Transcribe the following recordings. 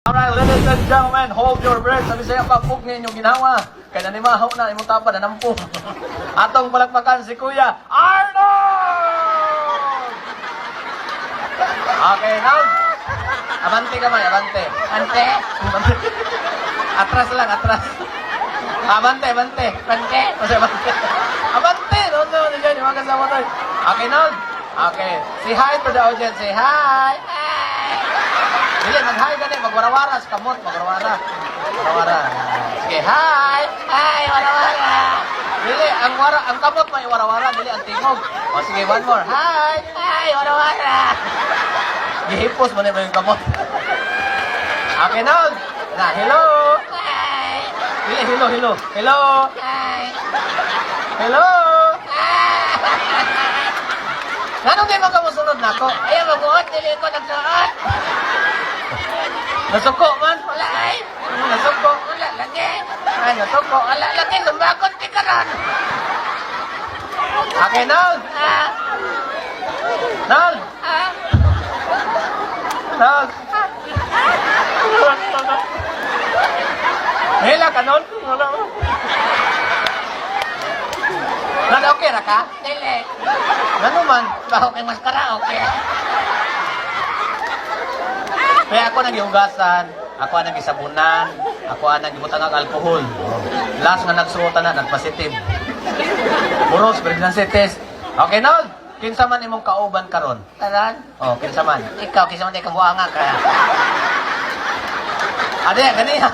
Alright, ladies and gentlemen, hold your breath. Sabi sa'yo, kapug niya inyong ginawa. Kaya nanimahaw na, imong tapad na nampung. Atong palakpakan si Kuya Arnold! Okay, now, abante ka man, abante. Ante? Abante. Atras lang, atras. Abante, abante. Abante? Kasi abante. Abante! Doon naman dyan, yung mga kasama tayo. Okay, now. Okay. Say hi to the audience. Say hi. Dili, mag-hi ka din. Magwarawara sa kamot. Magwarawara. Warawara. Sige, hi. Hi, warawara. Dili, ang kamot may warawara. Dili, ang tingog. O, sige, one more. Hi. Hi, warawara. Gihipos mo na yung kamot. Okay, now. Na, hello. Hi. Dili, hello, hello. Hello. Hi. Hello. Nanong di mo ka musunod na ako? Ayaw, mag-uot. Dili ko nagsuot. Nasuko man? Wala ay. Nasuko? Wala lagi. Ay, nasuko? Wala lagi. Lumbakot di ka ron. Okay, Nol. Nol. Nol. Hila ka, Nol? Wala mo. Nol, okay ra ka? Dili. Ano man? Baho kay maskara, okay. Kaya ako nag-iugasan, ako ang nag-isabunan, ako ang nag-ibutang ng alkohol. Last nga nagsuotan na, nagpositive. Puros, pregnancy test. Okay, Nol? Kinsa man imong kauban karon? Karon? Oh, kinsa man. Ikaw, kinsa man ikang buanga ka. Ade, ganiya.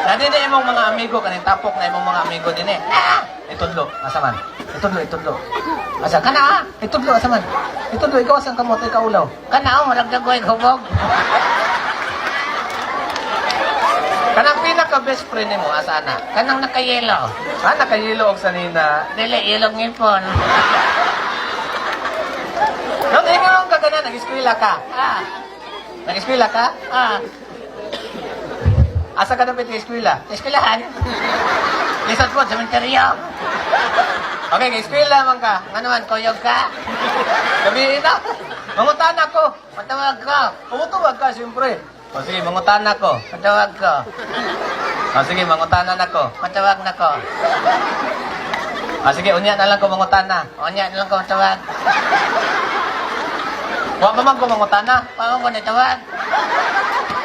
Dadi na imong mga amigo, kaning tapok na imong mga amigo din eh. Itudlo, asa man? Itudlo. Asa ka na? Itudlo, asa man? Itudlo, ikaw asang kamot, ikaw ulaw. Kana, maragdagoy, hubog. Kanang pinaka-best friend mo, asa na? Kanang nakayelo. Nakayelo og sanina. Dili, ilong ngipon. Nung hingaw ka gana, nag-eskwela ka? Nag-eskwela ka? Asa ka na pwede eskwela? Eskwelahan? Lisod po, sementeryo. Okay, eskwela man ka. Nga naman, kuyog ka? Gabi ito. Mangutan ako. Matawag ka. Umutawag ka, siyempre. O sige, mangutan ako. Matawag ko. O sige, mangutanan ako. Matawag na ko. O sige, unya na lang ko mangutana. Unya na lang ko matawag. Huwag naman ko mangutana. Huwag ko natawag.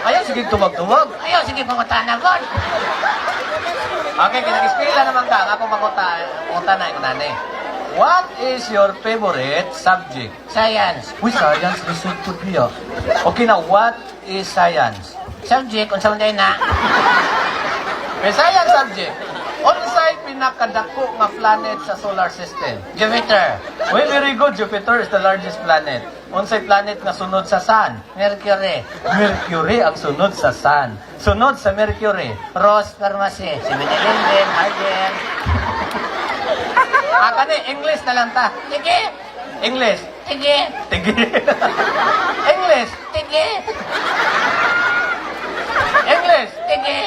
Ayaw, sige, tumag-tumag. Ayaw, sige, mangutana ko. Okay, kinag-eskwela naman ka. Ako mangutana, ikaw nanay. What is your favorite subject? Science. Uy, science, lisod po niya. Okay na, what is science? Subject, kung saan na. May science subject. Unsay pinakadako nga planet sa solar system? Jupiter. Uy, very good. Jupiter is the largest planet. Unsay planet nga sunod sa Sun? Mercury. Mercury ang sunod sa Sun. Sunod sa Mercury. Ross Pharmacy. Si Minilindin, Harden. Kani, English na lang ta. Sige. English. Sige. Sige. English. Sige. English. Sige.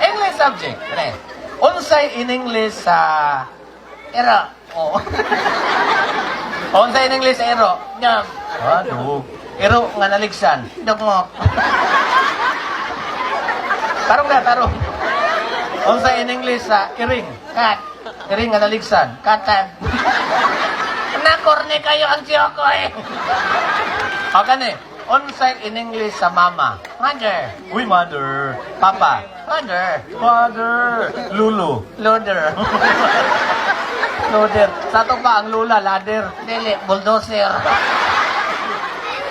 English subject. Kani. Unsay in English sa ero. Oh. Unsay in English sa ero? Dog. Dog. Ero nga naligsan. Dugmok. Tarong na, tarong. Unsay in English sa iring? Cat. Iring nga naligsan. Katan. Nakorne kayo ang siyoko eh. O gani, unsay in English sa mama? Mother. Uy, mother. Papa. Father. Father. Lulu. Loader. Loader. Sa ito pa ang lula, ladder. Dili, bulldozer.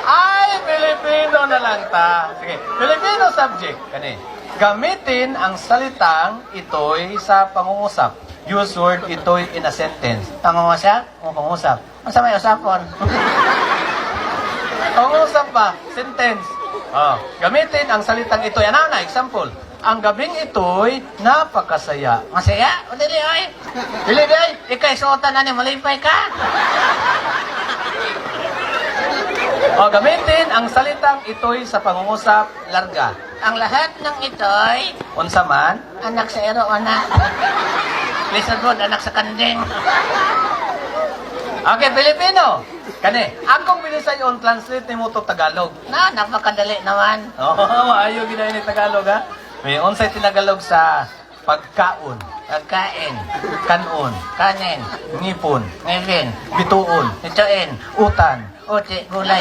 Ay, Filipino na lang ta. Sige, Filipino subject. Kani, gamitin ang salitang ito'y sa pangungusap. Use word ito'y in a sentence. Pangungusap? O pangungusap. Ang sa may usapon. Pangungusap pa, sentence. Gamitin ang salitang ito'y. Ano na, example. Ang gabing ito'y napakasaya. Masaya? O dili ay? Dili ay? Ikay suotan na ni malipay ka? Gamitin ang salitang ito'y sa pangungusap, larga. Ang lahat ng ito'y unsa man? Anak sa ero, anak. Lisod mo, anak sa kanding. Okay, Filipino. Kani, akong bilisan yung translate ni mo to Tagalog. Na, napakadali naman. Oo, ayaw ginayon ni Tagalog, ha? May unsay tinagalog sa pagkaon, Pagkain, kanon, kanin, ngipon, ngipin, bituon, bituin, utan. uti, gulay.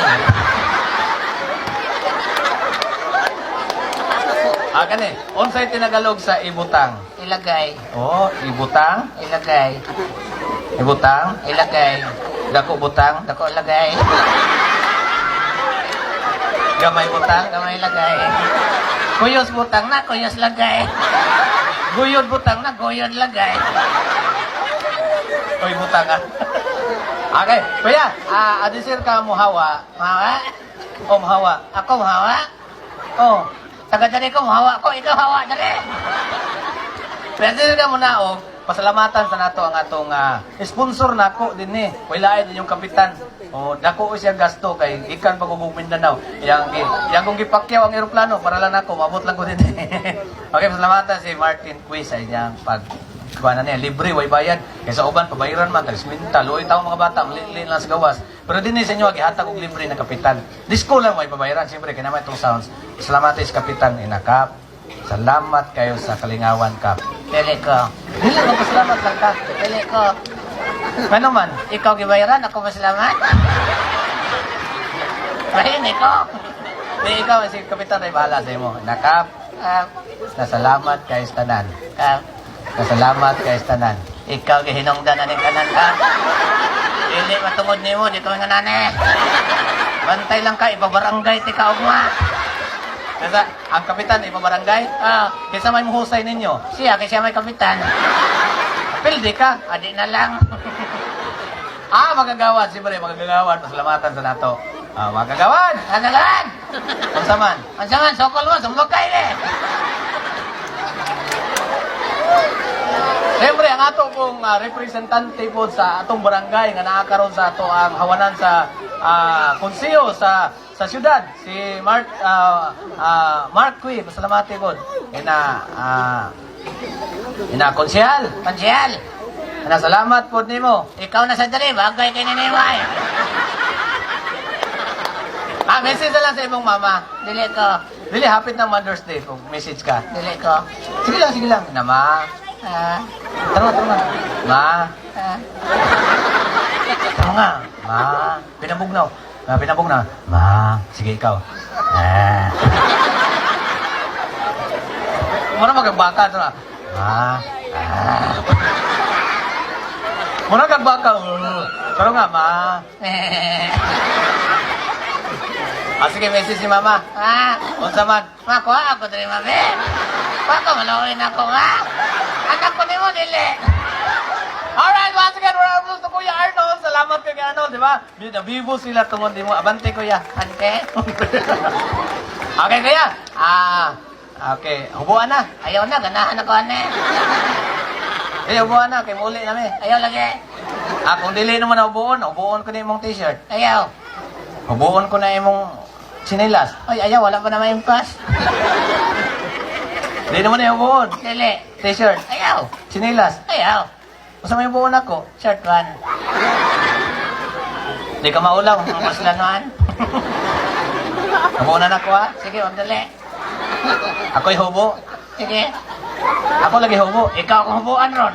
Kani, unsay tinagalog sa ibutang? Ilagay, Oh, ibutang, ilagay, ibutang, ilagay. dako butang, Dako lagay, gamay butang, gamay lagay. Kuyos butang na, kuyos lagay. Guyod butang na, guyod lagay. oy butang ah. Okay, kuya, adisir ka muhawa. Mahawa? O muhawa. Ako mahawa? Oh, Taga dari ko mahawa ko, ikaw hawa dari. adisir ka muna og pasalamatan sa nato ang atong sponsor nako din ni. Wala din yung kapitan. O dako siya gasto kay ikan pagugong Mindanao. Yang kung gipakyaw ang eroplano para lang nako mabot lang ko din. Okay, pasalamatan si Martin Quiz sa iyang pag kuana niya libre way bayad kay sa uban pabayaran man talisminta luoy tawo mga bata mali lang sa gawas pero dinhi sa inyo gihatag og libre na kapitan disco lang way pabayaran siyempre kay naman itong sounds salamat sa kapitan inakap salamat kayo sa kalingawan kap Dili ko. dili lang pasalamat lang ka Dili ko. ano man Ikaw gibayaran, ako masalamat. Bahin ko. di ikaw si kapitan ay bahala sa imo inakap salamat kayo sa tanan salamat kayo sa tanan Ikaw gihinungdan na ning kanan ka. Dili matungod nimo, di ko nga nane. Bantay lang ka, ibabarangay ti ka ugma. Kaya ang kapitan ipabarangay kaysa may muhusay ninyo Siya, kasi siya may kapitan. pildi ka Adi na lang. magagawad siyempre magagawad pasalamatan sa nato magagawad Kanalan! unsaman Ang saman, sokol mo, sumbakay eh. siyempre ang ato pong representante po sa atong barangay nga naakaroon sa ato ang hawanan sa konseyo sa syudad si Mark Cui pasalamati po ina konsehal Pansiyal, salamat po nimo ikaw na sa dali, bagay kay ninimay. message na lang sa imong mama Dili ko, dili hapit ng Mother's Day kung message ka dili ko. sige lang na ma Ah, tara ma ah. tara nga ma pinabugnaw ma sige ikaw muna magagbaka ito na ma muna magagbaka tara nga ma sige message ni mama unsa man Makuha ako dali, mabe. Baka malawin ako nga. Anak ko nimo, dili. alright once again we're applause to Kuya Arnold salamat kay Arnold di ba nabibo sila tungod di mo abante Kuya Ante, okay Kuya okay hubuan na ayaw na, ganahan ako, ane. hubuan na kay muli namin Ayaw lagi. kung dili naman na hubuon ko na imong t-shirt Ayaw. hubuon ko na imong sinilas Ay, ayaw, wala pa na maimpas. di naman na hubuon Dili. t-shirt Ayaw. sinilas Ayaw. basta may hubuon ako Short one. di ka maulaw Ang paslanuan. hubuon na ako Sige, wag dali. ako'y hubo Sige. ako lagi hubo Ikaw kung hubuan ron.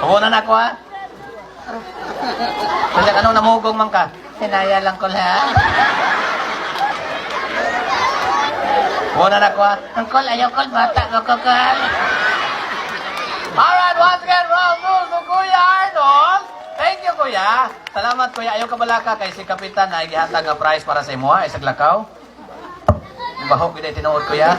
hubuon na ako kasi anong namugong man ka Sinaya lang ko lahat. hubuon na ako Angkol, ayaw kol, bata, makakal. alright once again round two to Kuya Arnold thank you Kuya salamat Kuya ayaw ka balaka kay si Kapitan na igihatag nga prize para sa imo isag lakaw baho gid tinuod Kuya